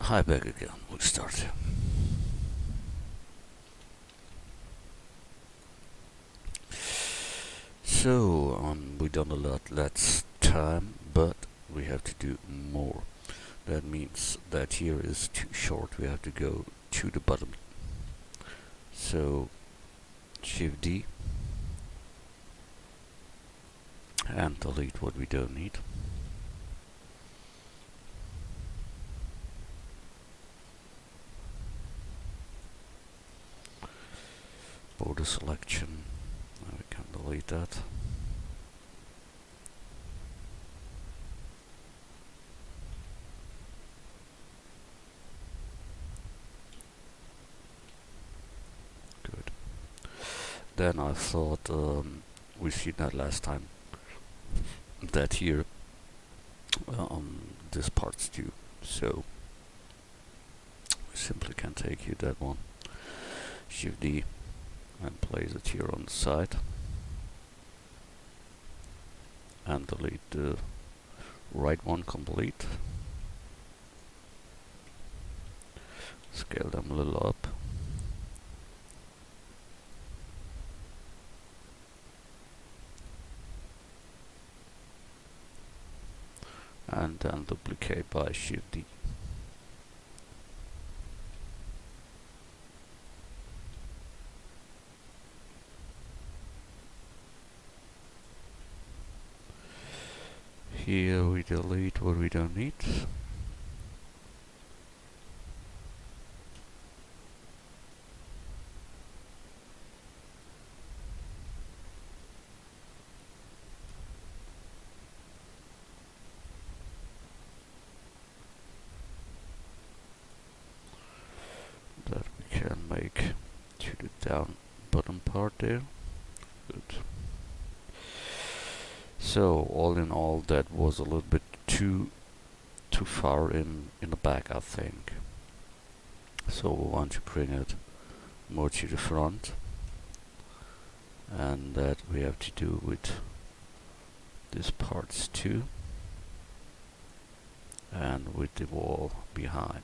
Hi, back again. We start. So, we done a lot last time, but we have to do more. That means that here is too short. We have to go to the bottom. So, Shift D and delete what we don't need. Border selection. Now we can delete that. Good. Then I thought we seen that last time. That here this part's due. So we simply can take here that one. Shift D and place it here on the side and delete the right one complete. Scale them a little up. And then duplicate by Shift D. Here we delete what we don't need. That we can make to the down bottom part there. Good. So all in all, that was a little bit too far in the back, I think. So we want to bring it more to the front, and that we have to do with these parts too, and with the wall behind.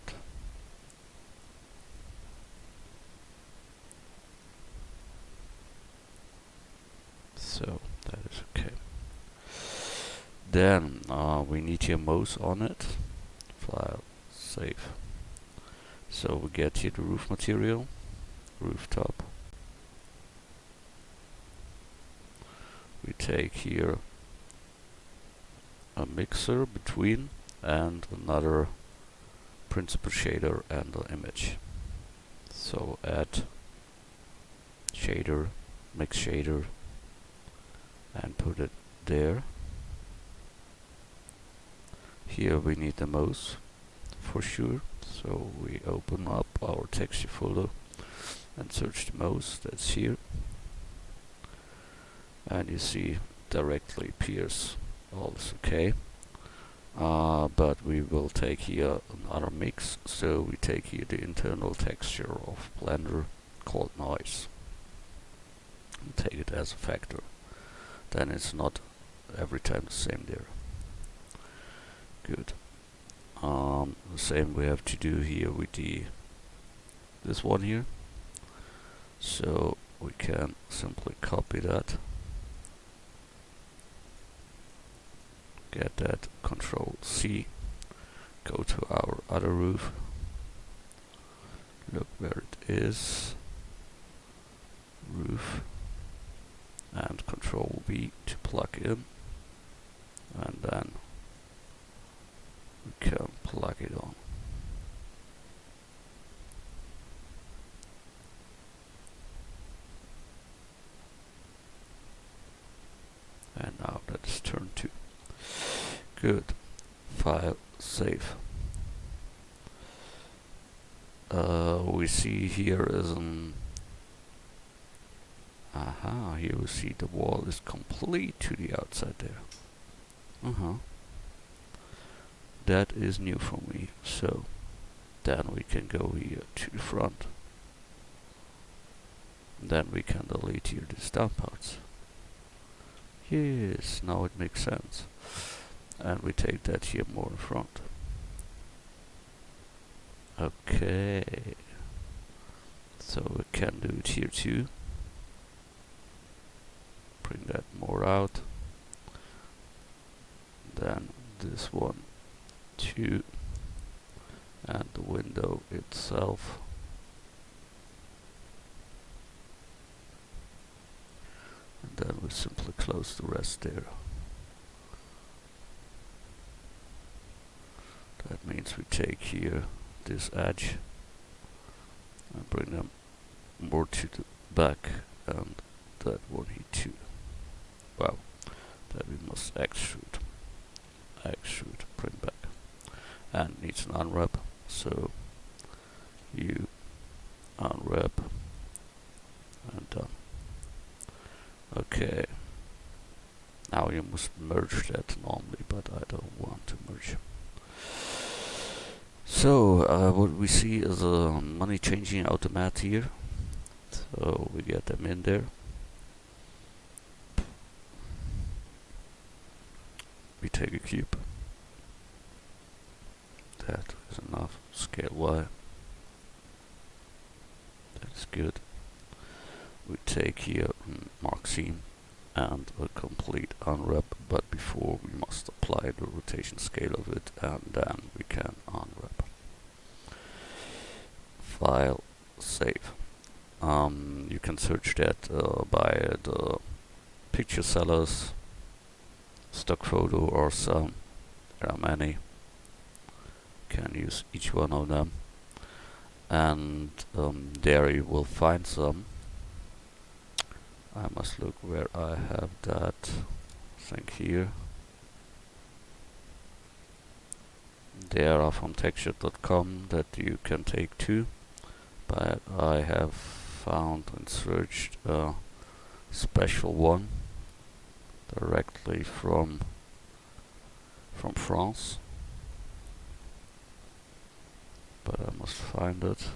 So that is okay. Then we need here mouse on it. File, save. So we get here the roof material, rooftop. We take here a mixer between and another principal shader and the image. So add shader, mix shader, and put it there. Here we need the mouse for sure, so we open up our texture folder and search the mouse. That's here, and you see directly appears all is okay, but we will take here another mix. So we take here the internal texture of Blender called noise and take it as a factor. Then it's not every time the same there. Good. The same we have to do here with this one here. So we can simply copy that, get that, Control C, go to our other roof, look where it is, roof, and Control V to plug in, and then we can plug it on. And now that is turn 2. Good. File, save. We see here is an here we see the wall is complete to the outside there. That is new for me. So then we can go here to the front. Then we can delete here these down parts. Yes, now it makes sense. And we take that here more in front. Okay, so we can do it here too. Bring that more out. Then this one too, and the window itself. And then we simply close the rest there. That means we take here this edge and bring them more to the back, and that one here too. Wow, that we must extrude, bring back, and needs an unwrap. So you unwrap and done. Okay. Now you must merge that normally, but I don't want to merge. So what we see is a money changing automat here. So we get them in there. We take a cube. That is enough. Scale Y. That is good. We take here mark seam and a complete unwrap, but before we must apply the rotation scale of it, and then we can unwrap. File, save. You can search that by the picture sellers, stock photo, or some. There are many. Can use each one of them, and there you will find some. I must look where I have that thing here. There are from texture.com that you can take too, but I have found and searched a special one directly from France, but I must find it,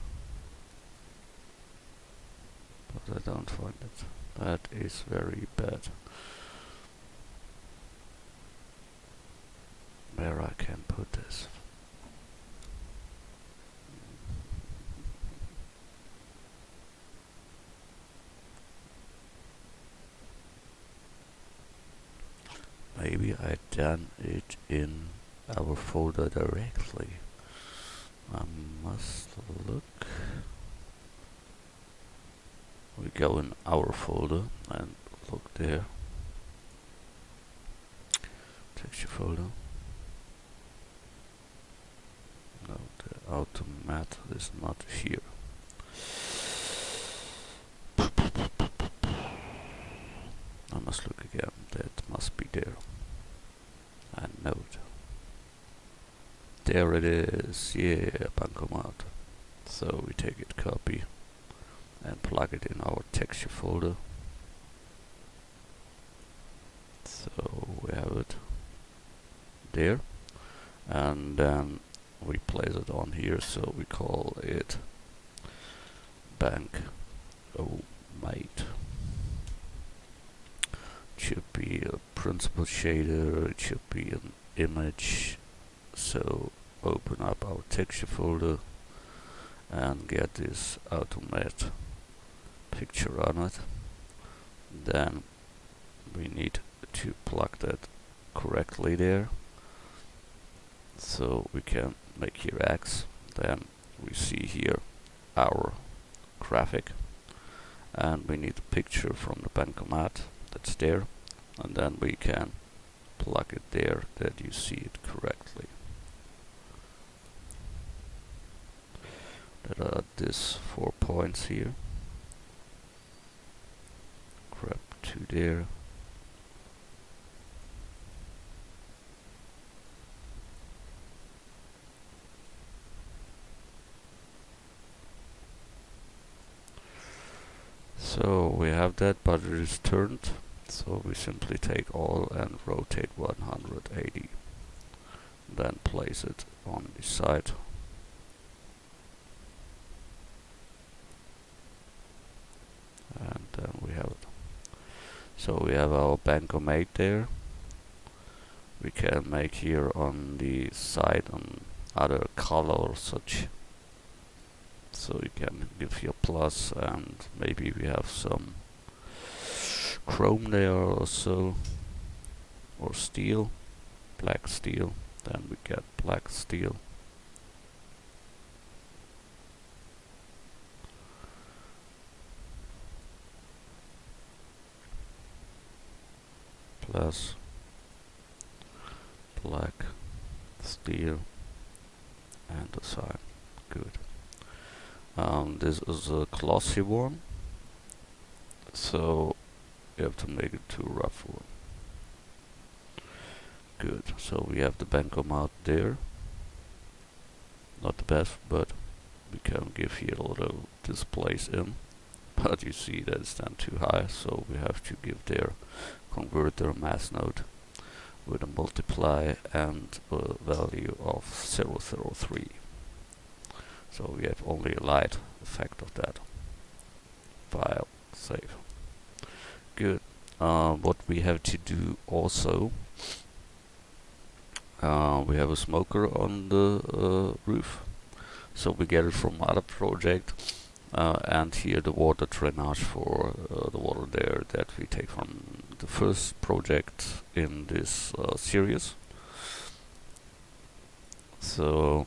but I don't find it. That is very bad. Where I can put this? Maybe I done it in our folder directly. I must look. We go in our folder and look there. Texture folder. No, the automat is not here. I must look again. That must be there. I know it. There it is. Yeah, bankomat. So we take it, copy, and plug it in our texture folder. So we have it there, and then we place it on here, so we call it bank mate. It should be a principal shader, it should be an image. So open up our texture folder and get this automat picture on it. Then we need to plug that correctly there, so we can make here X. Then we see here our graphic, and we need a picture from the bankomat that's there, and then we can plug it there that you see it correctly. There are these 4 points here. Grab 2 there. So we have that, but it is turned. So we simply take all and rotate 180. Then place it on the side. And then we have it. So we have our bankomat there. We can make here on the side other color or such So you can give here plus, and maybe we have some chrome there or so, or steel, black steel, then we get black steel. Plus black steel and a sign. Good. This is a glossy one, so you have to make it too rough one. Good. So we have the bankomat there. Not the best, but we can give here a little displays in. But you see that it's then too high, so we have to give there converter mass node with a multiply and a value of 003. So we have only a light effect of that. File, save. Good. What we have to do also, we have a smoker on the roof. So we get it from other project, and here the water drainage for the water there that we take from the first project in this series. So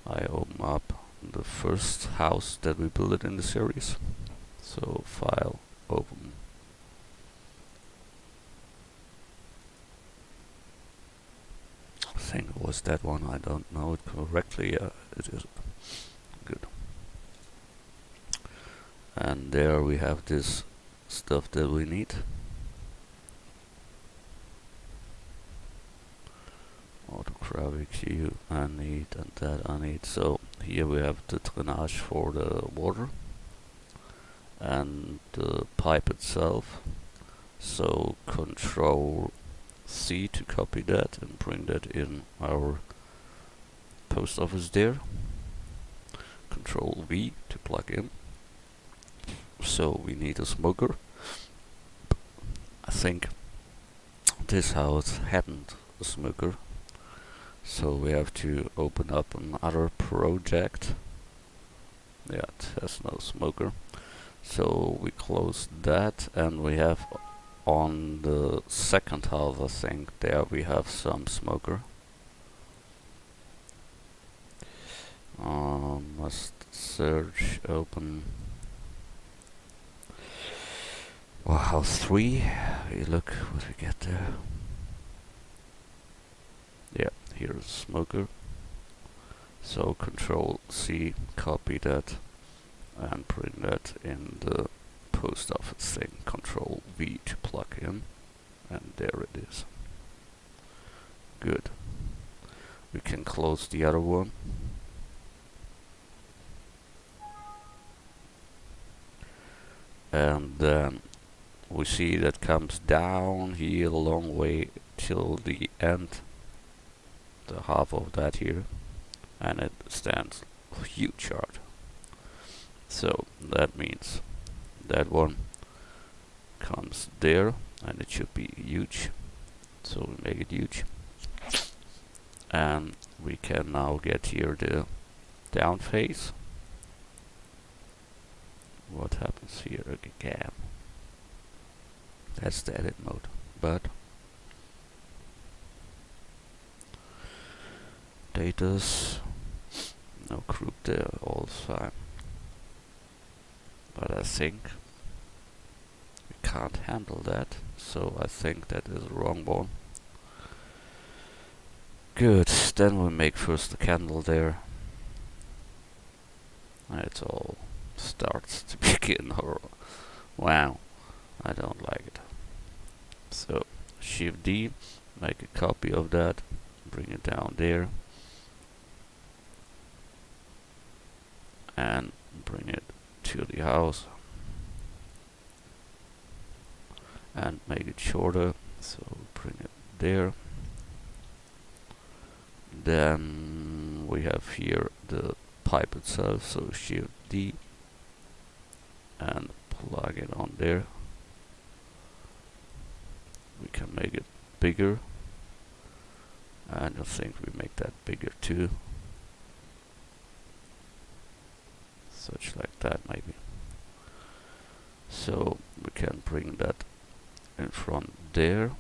I open up the first house that we built in the series. So file, open. I think it was that one, I don't know it correctly. Yeah, it is. Good. And there we have this stuff that we need. Autographic hue I need, and that I need. So here we have the drainage for the water and the pipe itself. So Control C to copy that and bring that in our post office there. Control V to plug in. So we need a smoker. I think this house hadn't a smoker, so we have to open up another project. Yeah, it has no smoker, so we close that, and we have on the second house, I think there we have some smoker. Must search, open. Well, house 3, we look what we get there. Yeah, here's smoker. So Control C, copy that and bring that in the post office thing. Control V to plug in, and there it is. Good. We can close the other one. And then we see that comes down here a long way till the end, the half of that here, and it stands a huge chart. So that means that one comes there, and it should be huge. So we make it huge, and we can now get here the down phase. What happens here again? That's the edit mode, but data's no group there, all fine. But I think we can't handle that, so I think that is the wrong one. Good, then we make first the candle there. And it all starts to begin, or wow, I don't like it. So Shift D, make a copy of that, bring it down there, and bring it to the house, and make it shorter, so bring it there. Then we have here the pipe itself, so Shift D and plug it on there. We can make it bigger, and I think we make that bigger too. such like that maybe. So we can bring that in front there,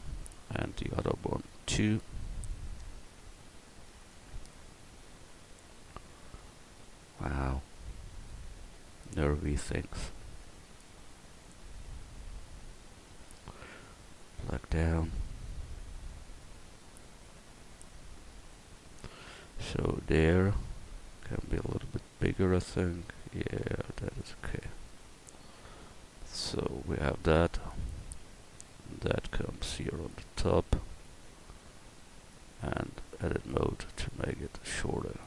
and the other one too. Wow, nervy things. Plug down. So there can be a little bit bigger, I think. Yeah, that is okay. So we have that. That comes here on the top, and edit mode to make it shorter.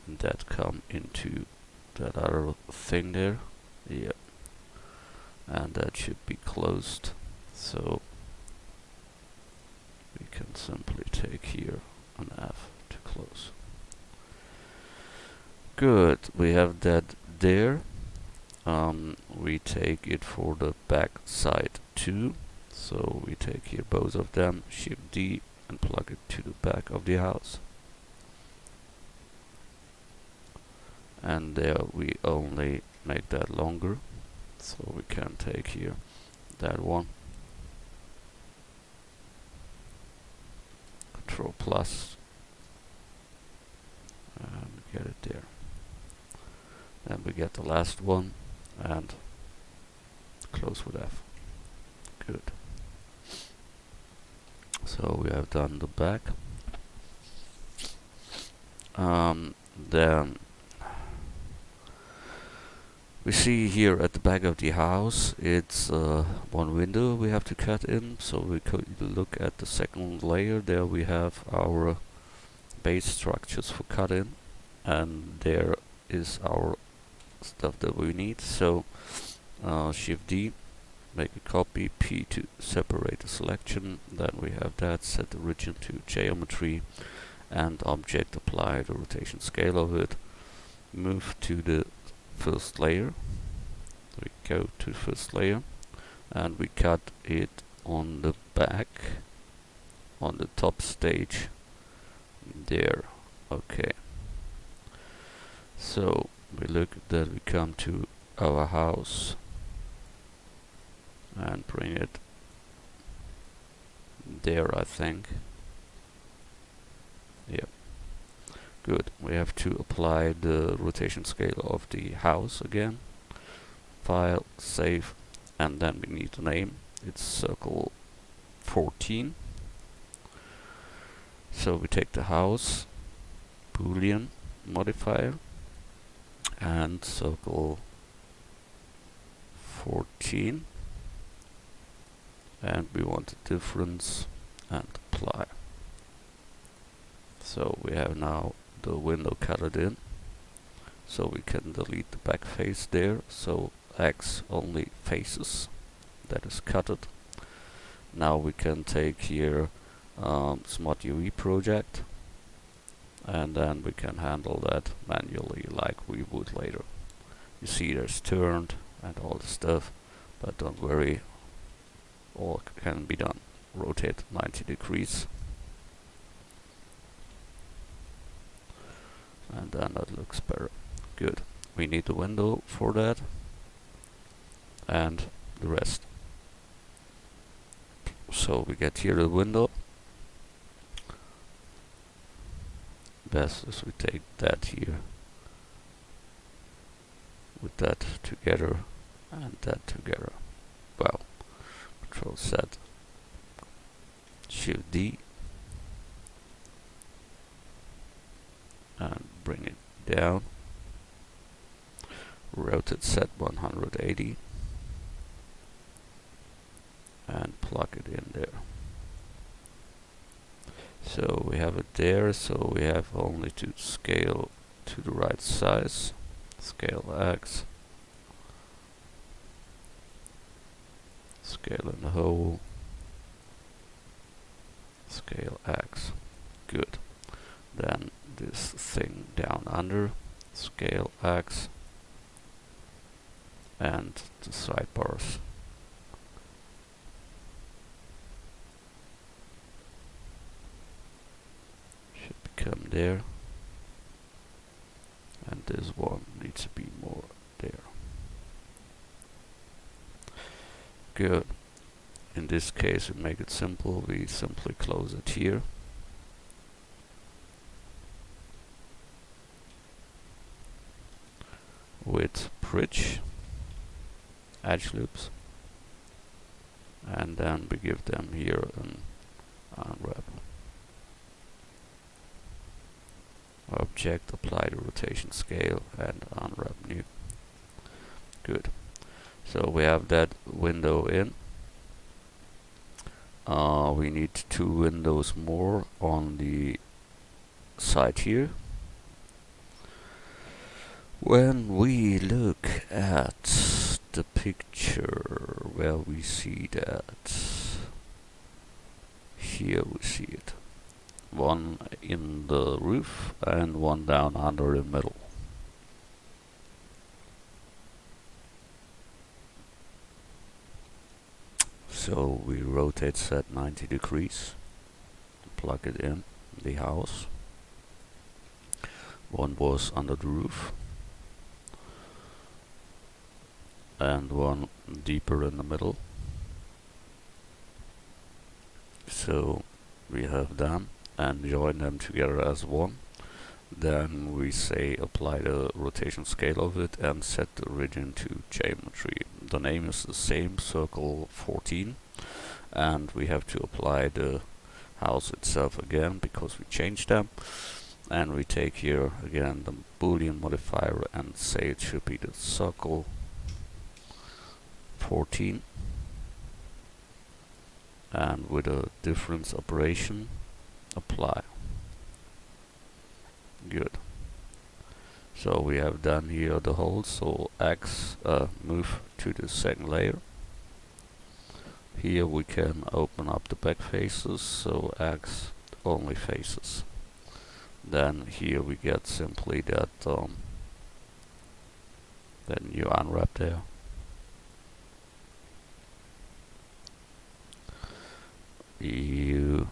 And that come into that other thing there. Yeah. And that should be closed. So we can simply take here an F to close. Good, we have that there. We take it for the back side too. So we take here both of them, Shift D, and plug it to the back of the house. And there we only make that longer. So we can take here that one, Control plus, and get it there. Then we get the last one and close with F. Good. So we have done the back. Then we see here at the back of the house, it's one window we have to cut in. So we could look at the second layer. There we have our base structures for cutting, and there is our stuff that we need. So Shift D, make a copy, P to separate the selection. Then we have that, set the region to geometry, and object, apply the rotation scale of it. Move to the first layer. We go to the first layer, and we cut it on the back, on the top stage there. Okay. So we look that we come to our house and bring it there, I think. Yep. Good. We have to apply the rotation scale of the house again. File, save, and then we need the name. It's circle 14. So we take the house, Boolean modifier, and circle 14, and we want the difference and apply. So we have now the window cutted in, so we can delete the back face there. So X only faces, that is cutted. Now we can take here Smart UV project, and then we can handle that manually like we would later. You see there's turned and all the stuff, but don't worry, all can be done. Rotate 90 degrees, and then that looks better. Good. We need the window for that, and the rest. So we get here the window. Best is we take that here with that together and that together. Well, Control Z, Shift D, and bring it down. Rotate Z 180 and plug it in there. So we have it there, so we have only to scale to the right size. Scale X, scale in the hole, scale X. Good. Then this thing down under, scale X, and the sidebars. Should become there, and this one needs to be more there. Good. In this case, we make it simple. We simply close it here. With bridge, edge loops, and then we give them here an unwrap. Object, apply the rotation scale, and unwrap new. Good. So we have that window in. We need 2 windows more on the side here. When we look at the picture where we see that, here we see it. One in the roof and one down under the middle. So we rotate set 90 degrees, plug it in the house. One was under the roof and one deeper in the middle. So we have them and join them together as one. Then we say apply the rotation scale of it and set the origin to geometry. The name is the same, circle 14, and we have to apply the house itself again because we changed them. And we take here again the boolean modifier and say it should be the circle 14, and with a difference operation apply. Good. So we have done here the whole, so X move to the second layer. Here we can open up the back faces, so X only faces. Then here we get simply that then you unwrap there. You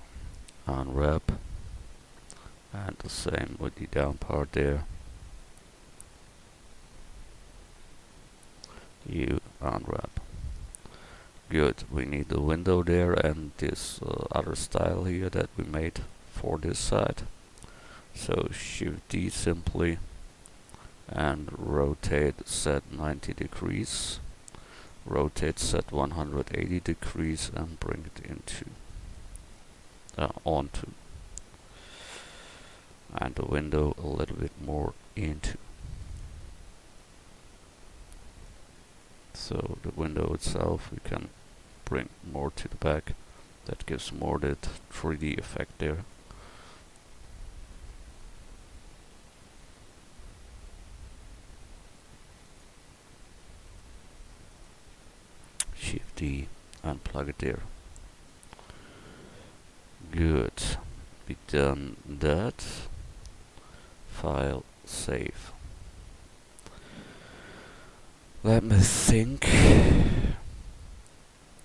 unwrap, and the same with the down part there. You unwrap. Good. We need the window there and this other style here that we made for this side. So Shift D simply and rotate set 90 degrees. Rotate set 180 degrees and bring it into onto, and the window a little bit more into. So the window itself we can bring more to the back. That gives more that 3D effect there. Shift D and plug it there. Good. We done that. File, save. Let me think.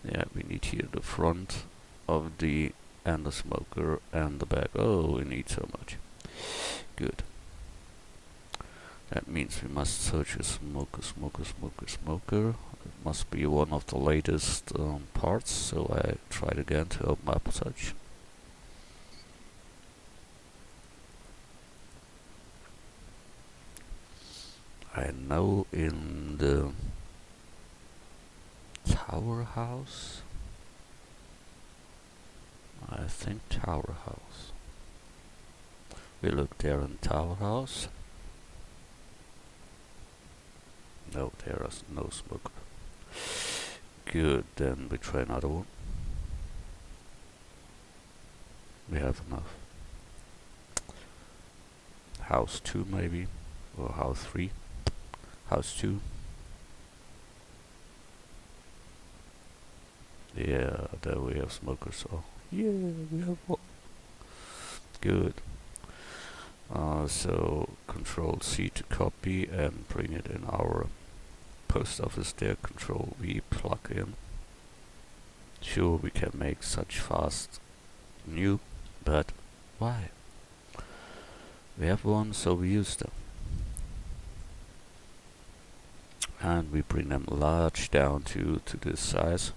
Yeah, we need here the front of the and the smoker and the back. Oh, we need so much. Good. That means we must search a smoker. It must be one of the latest parts, so I tried again to open up such. I know in the tower house, I think tower house. We look there in tower house. No, there is no smoker. Good, then we try another one. We have enough. House 2 maybe, or house 3. House 2. Yeah, there we have smokers. Oh, yeah, we have one. Good. So Control C to copy and bring it in our post office there. Control V, plug in. Sure, we can make such fast new, but why? We have one, so we use them. and we bring them large down to this size.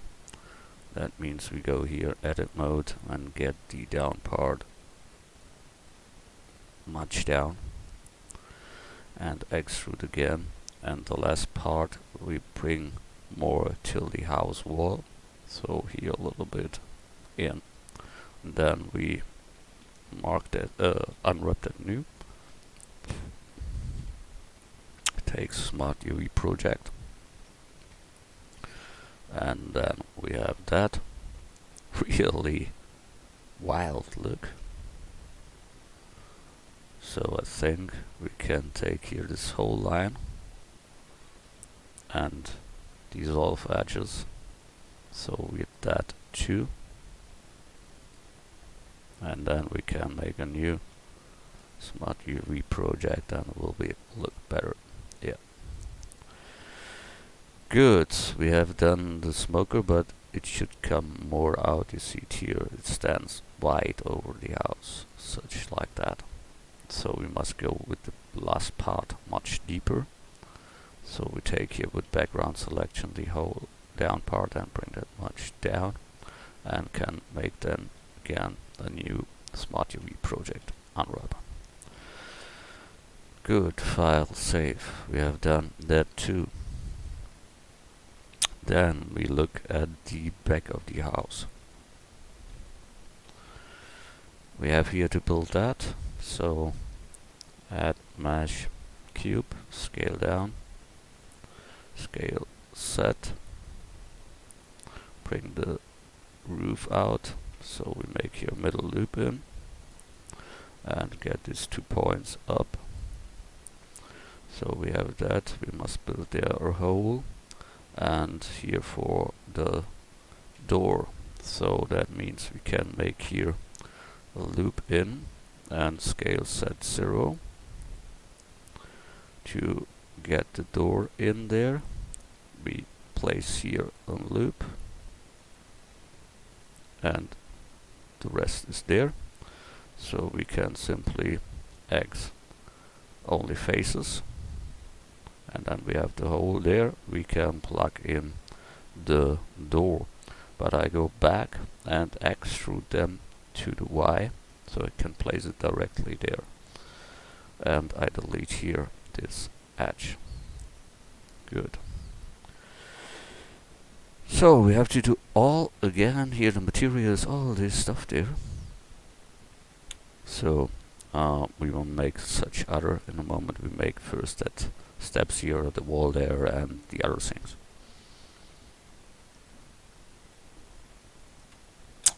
That means we go here, edit mode, and get the down part much down, and extrude again, and the last part we bring more till the house wall, so here a little bit in, and then we mark that, unwrap that new, take Smart UV project, and then we have that really wild look. So I think we can take here this whole line and dissolve edges, so with that too, and then we can make a new Smart UV project and it will look better. Yeah. Good, we have done the smoker, but it should come more out. You see it here, it stands wide over the house, such like that. So we must go with the last part much deeper. So we take here with background selection the whole down part and bring that much down, and can make then again a new Smart UV project, unwrap. Good, file, save. We have done that too. Then we look at the back of the house. We have here to build that, so add mesh cube, scale down, scale set, bring the roof out, so we make here middle loop in, and get these 2 points up. So we have that, we must build there a hole, and here for the door, so that means we can make here a loop in and scale set 0 to get the door in there. We place here a loop and the rest is there, so we can simply X only faces, and then we have the hole there. We can plug in the door, but I go back and extrude them to the Y, so I can place it directly there, and I delete here this edge. Good. So we have to do all again here, the materials, all this stuff there. So we will make such other in a moment. We make first that steps here, the wall there, and the other things.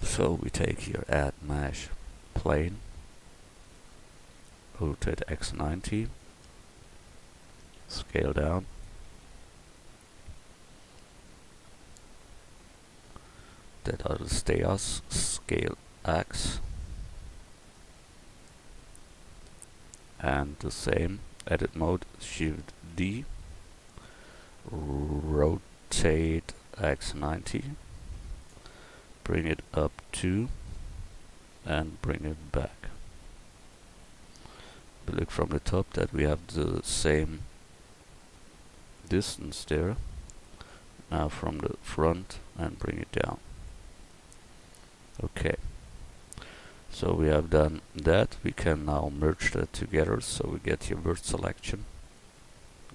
So we take here, add mesh plane, rotate X 90, scale down, that are the stairs, scale X, and the same, edit mode, Shift D, rotate X 90, bring it up 2, and bring it back. We look from the top that we have the same distance there. Now from the front and bring it down. Okay, so we have done that. We can now merge that together, so we get here word selection,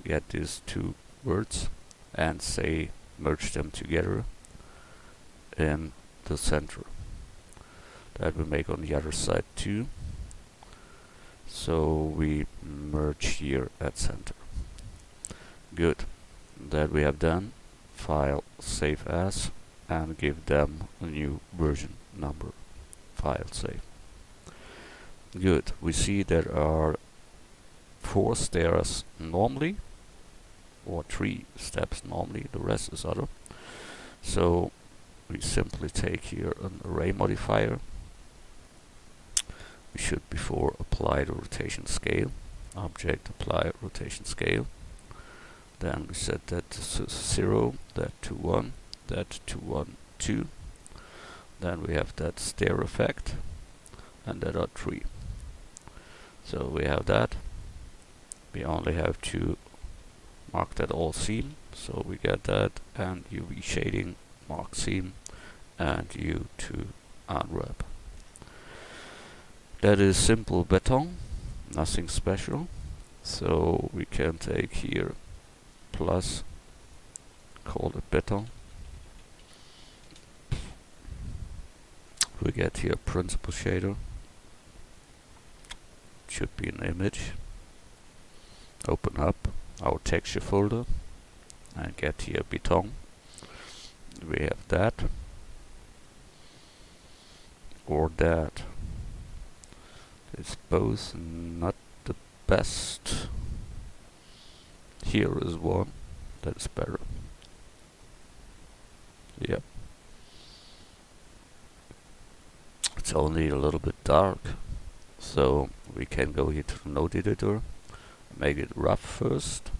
get these 2 words and say merge them together in the center. That we make on the other side too, so we merge here at center. Good, that we have done. File, save as, and give them a new version number. File, save. Good, we see there are 4 stairs normally, or 3 steps normally, the rest is other. So we simply take here an array modifier. We should before apply the rotation scale, object apply rotation scale, then we set that to 0, that to 1, that to 1, 2, then we have that stair effect, and that are 3. So we have that. We only have to mark that all seen, So we get that, and UV shading, mark seam, and U to unwrap. That is simple beton, nothing special. So we can take here plus, call it beton. We get here principal shader, should be an image. Open up our texture folder and get here beton. We have that or that. It's both not the best. Here is one that's better. Yep. It's only a little bit dark, so we can go here to the node editor, make it rough first.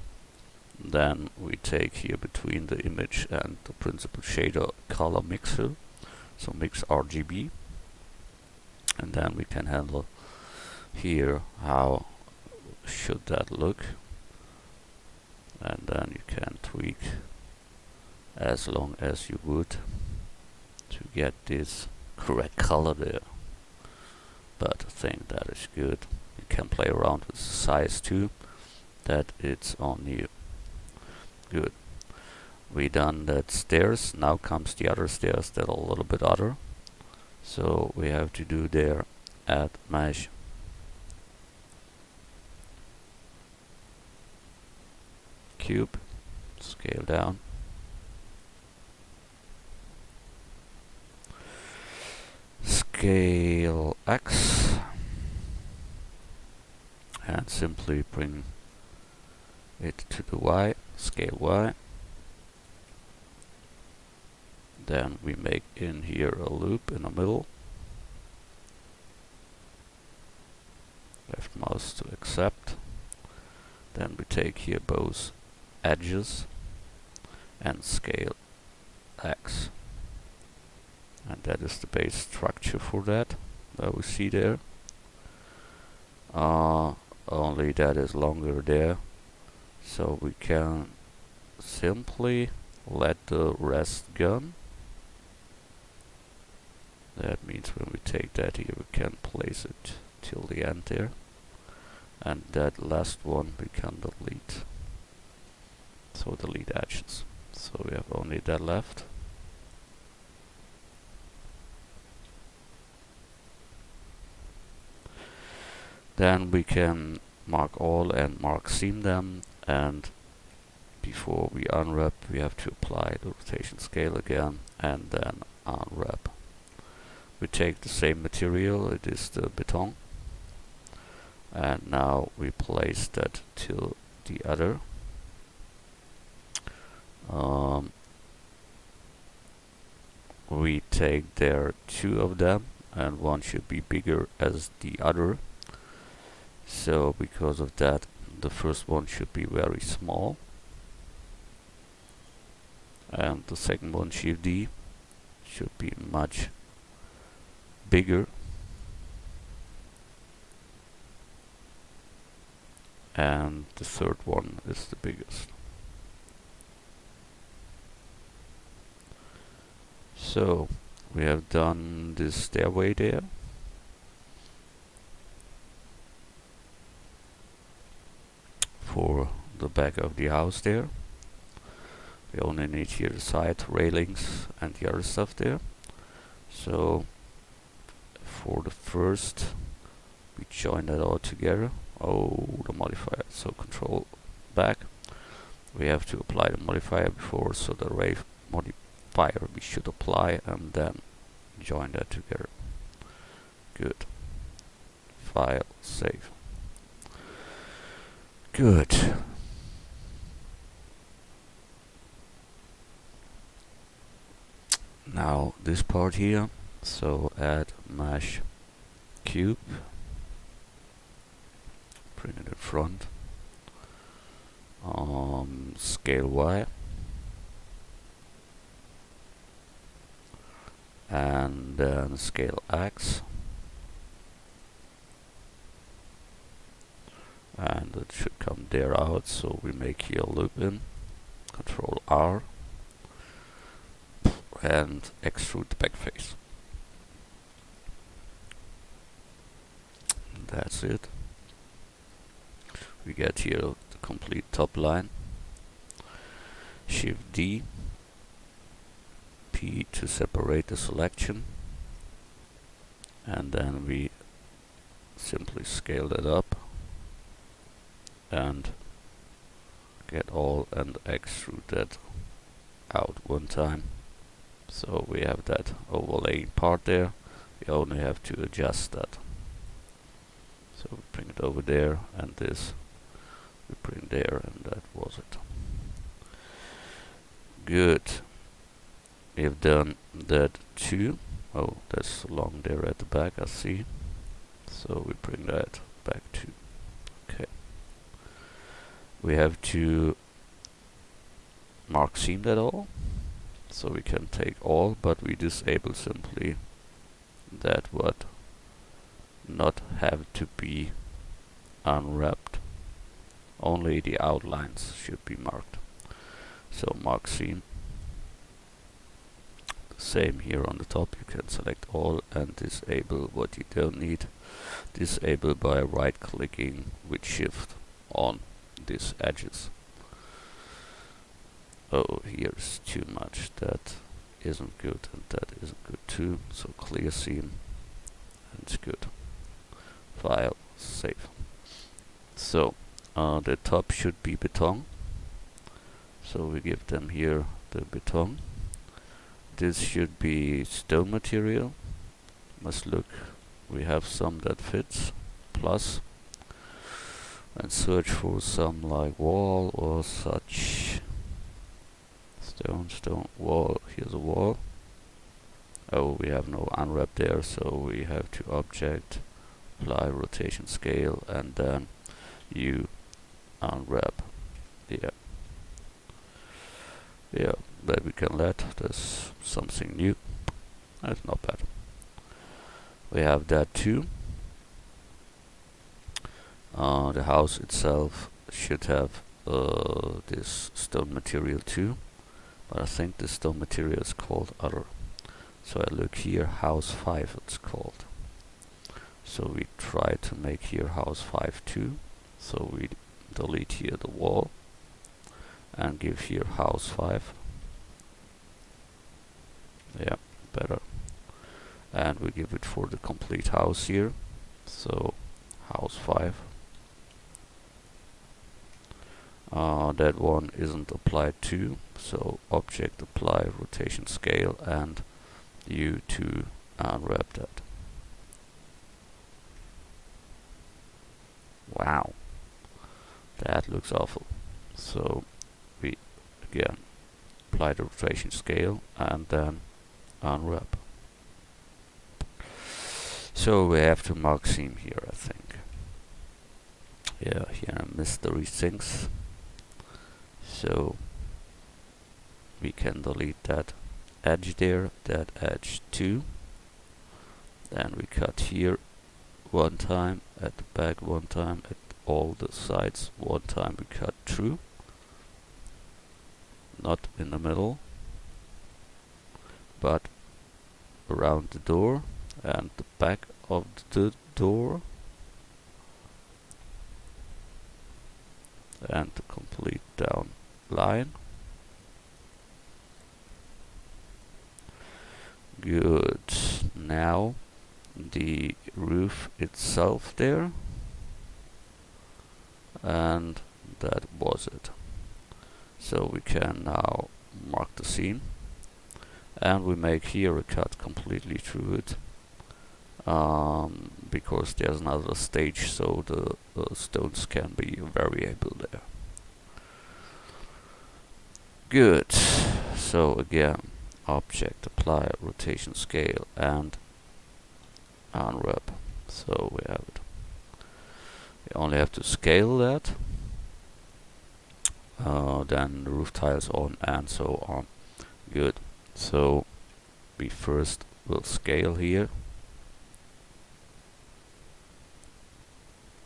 Then we take here between the image and the principal shader color mixer, so mix RGB, and then we can handle here how should that look, and then you can tweak as long as you would to get this correct color there. But I think that is good. You can play around with the size too, that it's on you. Good. We done that stairs. Now comes the other stairs that are a little bit other. So we have to do there add mesh. Cube. Scale down. Scale X. And simply bring it to the Y. Scale Y. Then we make in here a loop in the middle. Left mouse to accept. Then we take here both edges and scale X. And that is the base structure for that we see there. Only that is longer there. So we can simply let the rest go. That means when we take that here, we can place it till the end there. And that last one we can delete. So delete edges. So we have only that left. Then we can mark all and mark seam them, and before we unwrap we have to apply the rotation scale again and then unwrap. We take the same material, it is the beton, and now we place that to the other. We take there two of them, and one should be bigger as the other. So because of that, the first one should be very small, and the second one should be much bigger, and the third one is the biggest. So we have done this stairway there. For the back of the house there. We only need here the side railings and the other stuff there. So for the first, we join that all together. Oh, the modifier. So control back. We have to apply the modifier before, so the ray modifier we should apply and then join that together. Good. File, save. Good. Now this part here, so add mesh cube, bring it in front, scale Y, and then scale X, and it should come there out, so we make here a loop in, Control R, and extrude the back face. That's it. We get here the complete top line. Shift D, P to separate the selection, and then we simply scale that up and get all and extrude that out one time. So we have that overlaying part there. We only have to adjust that. So we bring it over there, and this we bring there, and that was it. Good. We have done that too. Oh, that's long there at the back, I see. So we bring that back too. Okay. We have to mark seam that all. So we can take all, but we disable simply that what not have to be unwrapped. Only the outlines should be marked. So mark seam. Same here on the top, you can select all and disable what you don't need. Disable by right clicking with shift on these edges. Oh, here's too much, that isn't good, and that isn't good too. So clear seam, and it's good. File, save. So the top should be beton. So we give them here the beton. This should be stone material. Must look, we have some that fits. Plus, and search for some like wall or such. Stone, wall. Here's a wall. Oh, we have no unwrap there, so we have to object, apply rotation scale, and then you unwrap. Yeah, that we can let. There's something new. That's not bad. We have that too. The house itself should have this stone material too, but I think the stone material is called other. So I look here, house 5 it's called. So we try to make here house 5 too. So we delete here the wall and give here house 5. Yeah, better. And we give it for the complete house here. So house 5. That one isn't applied to, so object, apply rotation scale, and you to unwrap that. Wow, that looks awful. So we again apply the rotation scale and then unwrap. So we have to mark seam here, I think. Yeah, here are mystery things. So we can delete that edge there, that edge too. Then we cut here one time, at the back one time, at all the sides one time we cut through. Not in the middle, but around the door and the back of the door. And the complete down line. Good. Now the roof itself there, and that was it. So we can now mark the seam, and we make here a cut completely through it, because there's another stage, so the stones can be variable there. Good. So again, object, apply rotation scale, and unwrap. So we have it. We only have to scale that, then the roof tiles on, and so on. Good. So we first will scale here.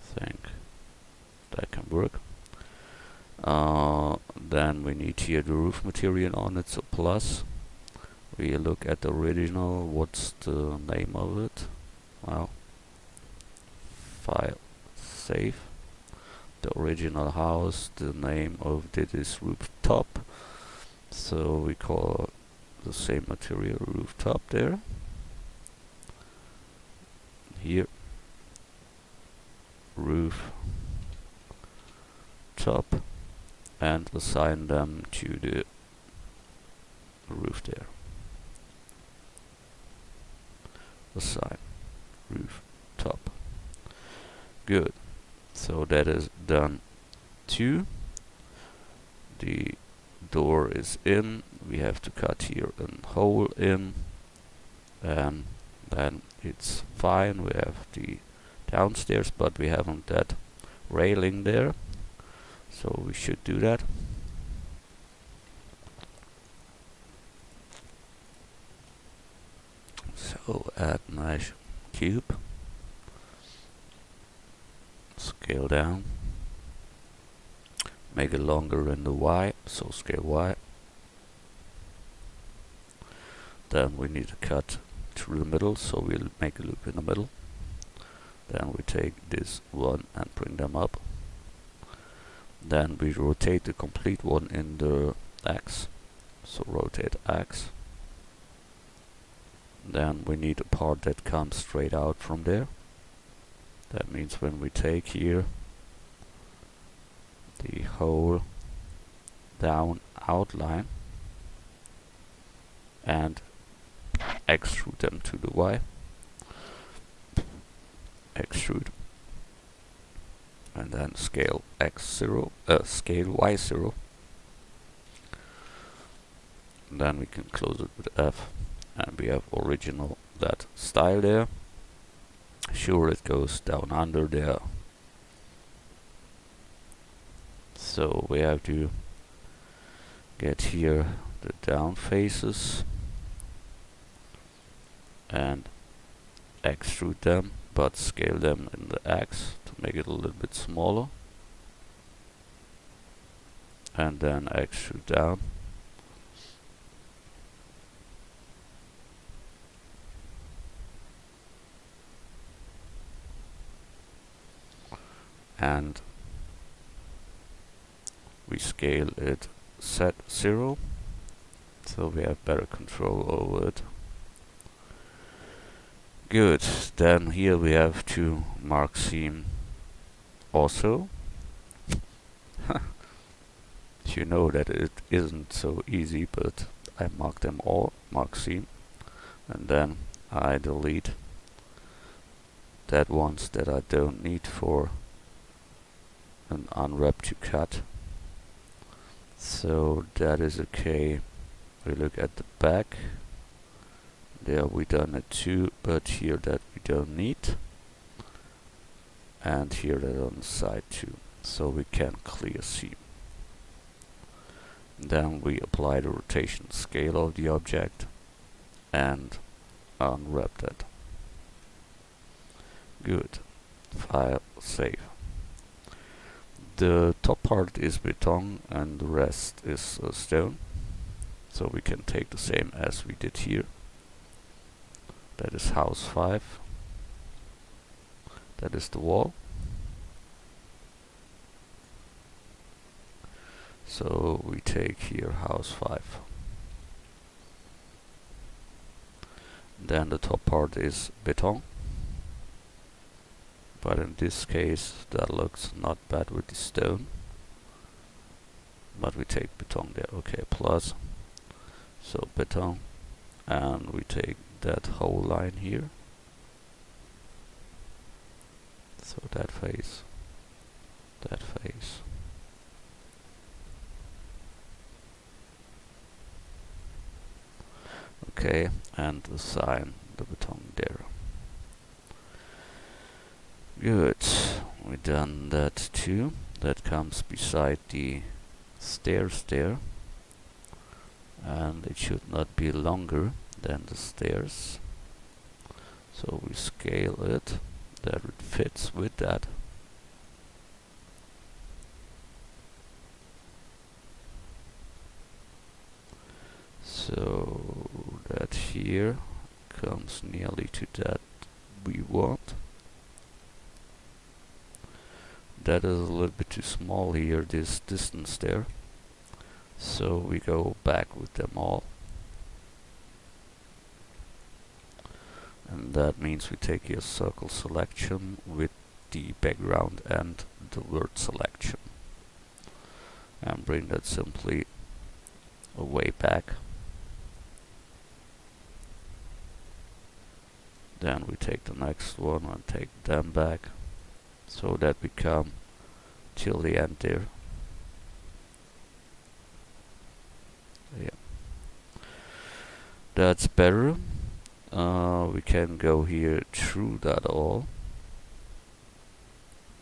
Think that can work. then we need here the roof material on it, so plus. We look at the original, what's the name of it? Well, file, save. The original house, the name of it is rooftop. So we call the same material rooftop there. Here, roof top, and assign them to the roof there. Assign roof top. Good. So that is done too. The door is in. We have to cut here a hole in, and then it's fine. We have the downstairs, but we haven't that railing there, so we should do that. So add mesh cube, scale down, make it longer in the Y, so scale Y. Then we need to cut through the middle, so we'll make a loop in the middle. Then we take this one and bring them up. Then we rotate the complete one in the X, so rotate X. Then we need a part that comes straight out from there. That means when we take here the whole down outline and extrude them to the Y, extrude, and then scale X0, scale Y0. Then we can close it with F, and we have original that style there. Sure, it goes down under there. So we have to get here the down faces and extrude them, but scale them in the X to make it a little bit smaller, and then extrude down. And we scale it set 0, so we have better control over it. Good. Then here we have to mark seam also. You know that it isn't so easy, but I mark them all, mark seam, and then I delete that ones that I don't need for an unwrap to cut. So that is okay. We look at the back. There we done it too, but here that we don't need. And here that on the side too. So we can clear seam. Then we apply the rotation scale of the object and unwrap that. Good. File, save. The top part is beton and the rest is stone. So we can take the same as we did here. That is house 5. That is the wall. So we take here house 5. Then the top part is beton. But in this case that looks not bad with the stone. But we take beton there. Okay, plus. So beton. And we take that whole line here. So that face. That face. Okay, and assign the beton there. Good, we done that too. That comes beside the stairs there, and it should not be longer than the stairs. So we scale it that it fits with that. so that here comes nearly to that we want. That is a little bit too small here, this distance there. So we go back with them all. And that means we take here circle selection with the background and the word selection. And bring that simply way back. Then we take the next one and take them back. So that we come till the end there. Yeah. That's better. We can go here through that all.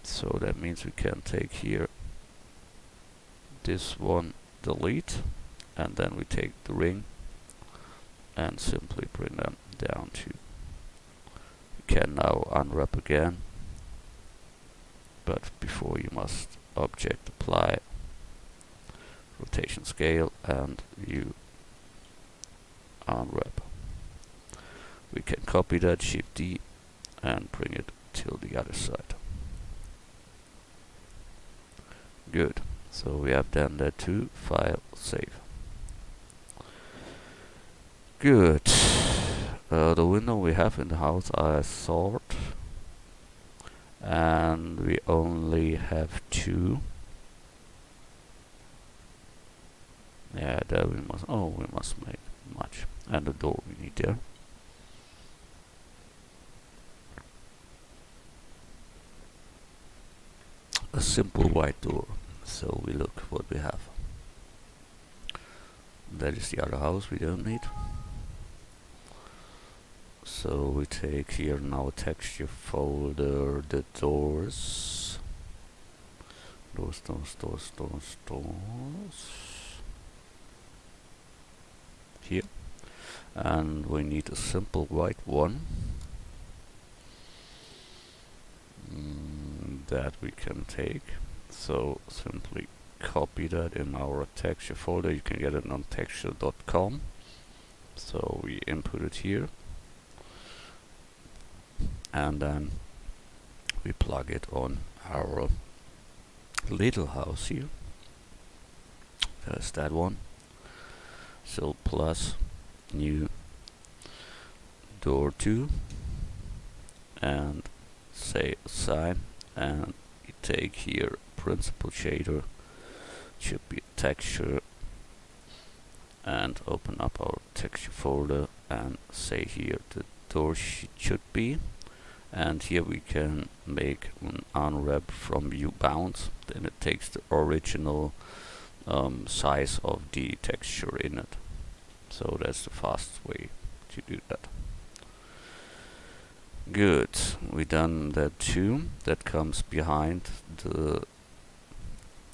So that means we can take here this one, delete, and then we take the ring and simply bring them down to. You can now unwrap again, but before you must object apply, rotation scale, and you unwrap. We can copy that, Shift D, and bring it till the other side. Good. So we have done that too. File, save. Good. The window we have in the house are sort, and we only have 2. Yeah, there we must. Oh, we must make much, and the door we need there. A simple white door. So we look what we have. That is the other house we don't need. So we take here now texture folder, the doors. Doors. Here. And we need a simple white one. That we can take. So simply copy that in our texture folder. You can get it on texture.com. So we input it here. And then we plug it on our little house here. There's that one. So plus new door 2 and say assign, and we take here principal shader, should be texture, and open up our texture folder and say here the door should be, and here we can make an unwrap from view bounds. Then it takes the original size of the texture in it. So that's the fastest way to do that. Good, we done that too. That comes behind the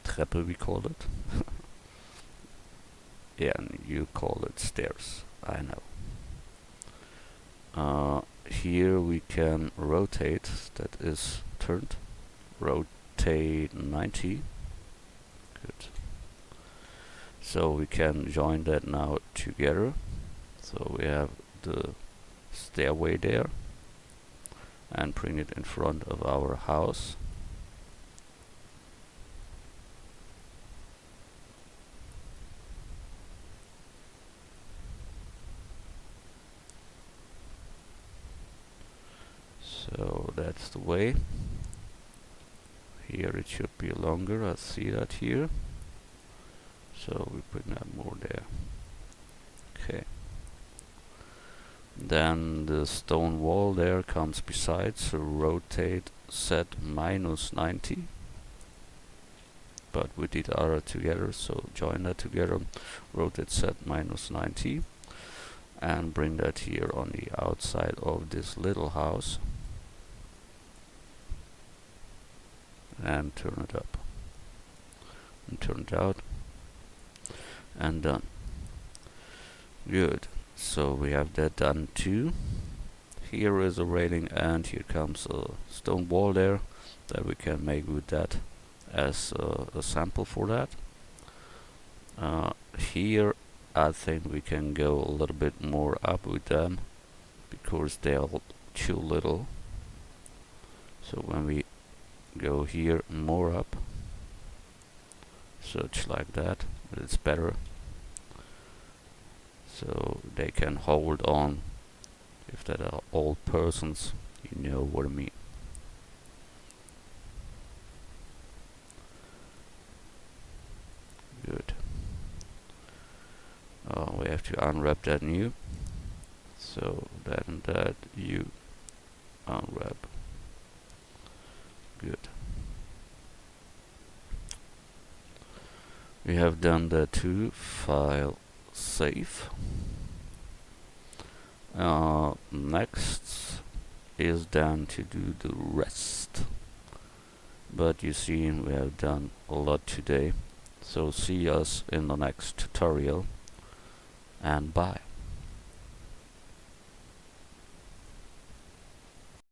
Treppe, we call it. Yeah, and you call it stairs, I know. Here we can rotate, that is turned, rotate 90. Good. So we can join that now together. So we have the stairway there and bring it in front of our house. So that's the way. Here it should be longer, I see that here. So we bring that more there. Okay. Then the stone wall there comes beside, so rotate set -90. But we did other together, so join that together, rotate set -90, and bring that here on the outside of this little house. And turn it up. And turn it out. And done. Good. So we have that done too. Here is a railing and here comes a stone wall there that we can make with that as a sample for that. Here I think we can go a little bit more up with them because they are too little. So when we go here more up, such like that, it's better. So they can hold on. If that are old persons, you know what I mean. Good. We have to unwrap that new. So that and that you unwrap. Good. We have done that too. File save. Next is then to do the rest. But you see, we have done a lot today. So see us in the next tutorial, and bye.